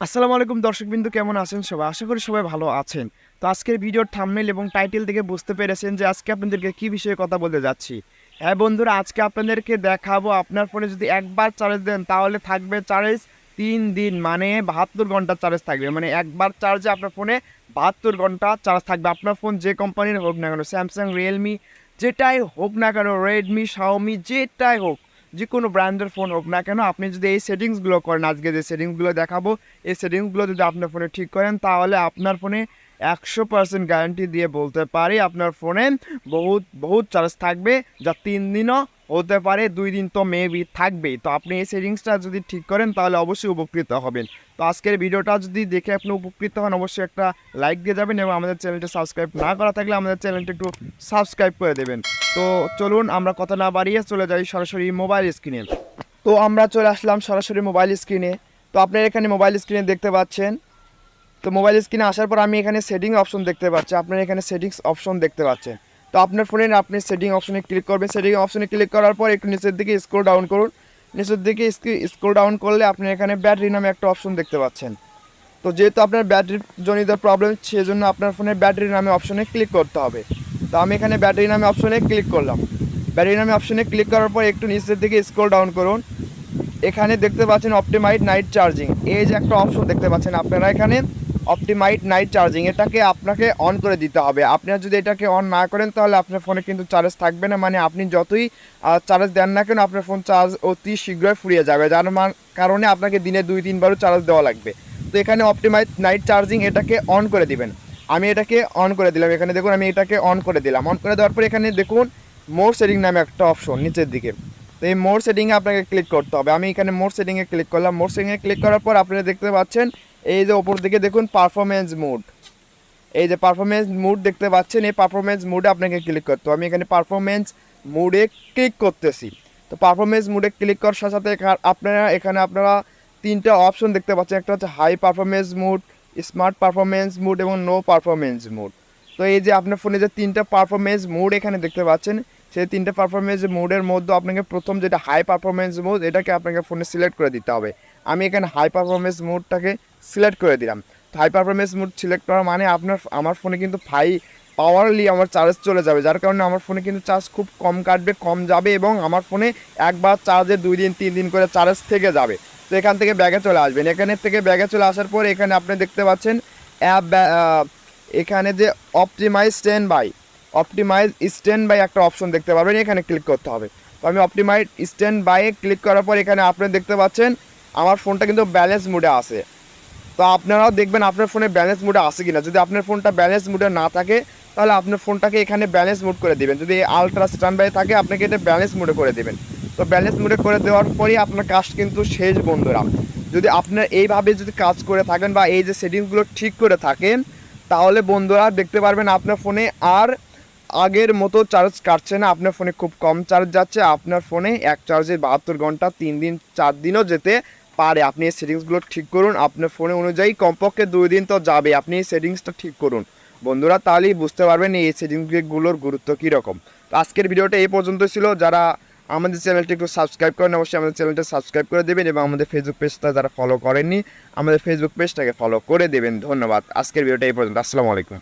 আসসালামু আলাইকুম দর্শকবৃন্দু, কেমন আছেন সবাই? আশা করি সবাই ভালো আছেন। তো আজকের ভিডিওর থাম্বনেইল এবং টাইটেল থেকে বুঝতে পেরেছেন যে আজকে আপনাদেরকে কী বিষয়ে কথা বলতে যাচ্ছি। হ্যাঁ বন্ধুরা, আজকে আপনাদেরকে দেখাবো আপনার ফোনে যদি একবার চার্জ দেন তাহলে থাকবে চার্জ 3 দিন, মানে 72 ঘন্টা চার্জ থাকবে। মানে একবার চার্জে আপনার ফোনে 72 ঘন্টা চার্জ থাকবে। আপনার ফোন যে কোম্পানির হোক না কেন, স্যামসাং, রিয়েলমি, যেটাই হোক না কেন, রেডমি, শাওমি, যেটাই হোক, যে কোনো ব্র্যান্ডের ফোন হোক না কেন, আপনি যদি এই সেটিংসগুলো করেন, আজকে যে সেটিংসগুলো দেখাবো, এই সেটিংসগুলো যদি আপনার ফোনে ঠিক করেন তাহলে আপনার ফোনে 100% গ্যারান্টি দিয়ে বলতে পারি আপনার ফোনে বহুত বহুত চার্জ থাকবে, যা 3 দিনও হতে পারে, 2 দিন তো মেবি থাকবেই। তো আপনি এই সেটিংসটা যদি ঠিক করেন তাহলে অবশ্যই উপকৃত হবেন। তো আজকের ভিডিওটা যদি দেখে আপনি উপকৃত হন অবশ্যই একটা লাইক দিয়ে যাবেন এবং আমাদের চ্যানেলটা সাবস্ক্রাইব না করা থাকলে আমাদের চ্যানেলটা একটু সাবস্ক্রাইব করে দেবেন। তো চলুন আমরা কথা না বাড়িয়ে চলে যাই সরাসরি মোবাইল স্ক্রিনে। তো আমরা চলে আসলাম সরাসরি মোবাইল স্ক্রিনে। তো আপনার এখানে মোবাইল স্ক্রিনে দেখতে পাচ্ছেন। তো মোবাইল স্ক্রিনে আসার পর আমি এখানে সেটিং অপশন দেখতে পাচ্ছি, আপনার এখানে সেটিংস অপশন দেখতে পাচ্ছেন। তো আপনার ফোনে আপনি সেটিং অপশনে ক্লিক করবেন। সেটিং অপশনে ক্লিক করার পর একটু নিচের দিকে স্ক্রল ডাউন করুন। নিচের দিকে স্ক্রল ডাউন করলে আপনি এখানে ব্যাটারি নামে একটা অপশন দেখতে পাচ্ছেন। তো যেহেতু আপনার ব্যাটারি জনিত প্রবলেম, সেজন্য আপনার ফোনে ব্যাটারি নামে অপশনে ক্লিক করতে হবে। তো আমি এখানে ব্যাটারি নামে অপশনে ক্লিক করলাম। ব্যাটারি নামে অপশনে ক্লিক করার পর একটু নিচের দিকে স্ক্রল ডাউন করুন। এখানে দেখতে পাচ্ছেন অপটিমাইজ নাইট চার্জিং, এই যে একটা অপশন দেখতে পাচ্ছেন আপনারা এখানে, অপটিমাইজ নাইট চার্জিং, এটাকে আপনাকে অন করে দিতে হবে। আপনারা যদি এটাকে অন না করেন তাহলে আপনার ফোনে কিন্তু চার্জ থাকবে না, মানে আপনি যতই চার্জ দেন না কেন আপনার ফোন চার্জ অতি শীঘ্রই ফুরিয়ে যাবে, যার কারণে আপনাকে দিনে 2-3 বারও চার্জ দেওয়া লাগবে। তো এখানে অপটিমাইজ নাইট চার্জিং এটাকে অন করে দিবেন। আমি এটাকে অন করে দিলাম। এখানে দেখুন আমি এটাকে অন করে দিলাম। অন করে দেওয়ার পর এখানে দেখুন মোর সেটিং নামে একটা অপশন নিচের দিকে। তো এই মোর সেটিংয়ে আপনাকে ক্লিক করতে হবে। আমি এখানে মোর সেটিংয়ে ক্লিক করলাম। মোর সেটিংয়ে ক্লিক করার পর আপনারা দেখতে পাচ্ছেন এই যে ওপর দিকে দেখুন পারফরমেন্স মোড, এই যে পারফরমেন্স মোড দেখতে পাচ্ছেন, এই পারফরমেন্স মোডে আপনাকে ক্লিক করতে হবে। আমি এখানে পারফরমেন্স মোডে ক্লিক করতেছি। তো পারফরমেন্স মোডে ক্লিক করার সাথে সাথে আপনারা 3টা অপশন দেখতে পাচ্ছেন। একটা হচ্ছে high performance mode, smart performance mode এবং নো পারফরমেন্স মোড। তো এই যে আপনার ফোনে যে 3টা পারফরমেন্স মোড এখানে দেখতে পাচ্ছেন, সেই 3টে পারফরমেন্স মোডের মধ্যে আপনাকে প্রথম যেটা হাই পারফরমেন্স মোড, এটাকে আপনাকে ফোনে সিলেক্ট করে দিতে হবে। আমি এখানে হাই পারফরমেন্স মোডটাকে সিলেক্ট করে দিলাম। হাই পারফরমেন্স মোড সিলেক্ট করা মানে আমার ফোনে কিন্তু পাওয়ারলি আমার চার্জ চলে যাবে, যার কারণে আমার ফোনে কিন্তু চার্জ খুব কম কাটবে, কম যাবে এবং আমার ফোনে একবার চার্জে 2 দিন 3 দিন করে চার্জ থেকে যাবে। তো এখান থেকে ব্যাগে চলে আসবেন। এখানে থেকে ব্যাগে চলে আসার পর এখানে আপনি দেখতে পাচ্ছেন এখানে যে অপটিমাইজ স্ট্যান্ড বাই একটা অপশন দেখতে পাবেন, এখানে ক্লিক করতে হবে। তো আমি অপটিমাইজ স্ট্যান্ড বাইয়ে ক্লিক করার পর এখানে আপনি দেখতে পাচ্ছেন আমার ফোনটা কিন্তু ব্যালেন্স মোডে আছে। তো আপনারাও দেখবেন আপনার ফোনে ব্যালেন্স মোডে আছে কিনা। যদি আপনার ফোনটা ব্যালেন্স মোডে না থাকে তাহলে আপনার ফোনটাকে এখানে ব্যালেন্স মোড করে দেবেন। যদি আলট্রা স্ট্যান্ড বাই থাকে আপনাকে এটা ব্যালেন্স মোডে করে দেবেন। তো ব্যালেন্স মোডে করে দেওয়ার পরেই আপনার কাজ কিন্তু শেষ বন্ধুরা। যদি আপনার এইভাবে যদি কাজ করে থাকেন বা এই যে সেটিংসগুলো ঠিক করে থাকেন তাহলে বন্ধুরা দেখতে পারবেন আপনার ফোনে আর আগের মতো চার্জ কাটছে না, আপনার ফোনে খুব কম চার্জ যাচ্ছে। আপনার ফোনে এক চার্জে 72 ঘন্টা 3 দিন 4 দিনও যেতে পারে। আপনি এই সেটিংসগুলো ঠিক করুন, আপনার ফোনে অনুযায়ী কমপক্ষে 2 দিন তো যাবে। আপনি এই সেটিংসটা ঠিক করুন বন্ধুরা, তাহলেই বুঝতে পারবেন এই সেটিংসগুলোর গুরুত্ব কীরকম। তো আজকের ভিডিওটা এই পর্যন্ত ছিল। যারা আমাদের চ্যানেলটি একটু সাবস্ক্রাইব করেন অবশ্যই আমাদের চ্যানেলটা সাবস্ক্রাইব করে দেবেন এবং আমাদের ফেসবুক পেজটা যারা ফলো করেননি আমাদের ফেসবুক পেজটাকে ফলো করে দেবেন। ধন্যবাদ। আজকের ভিডিওটা এই পর্যন্ত। আসসালামু আলাইকুম।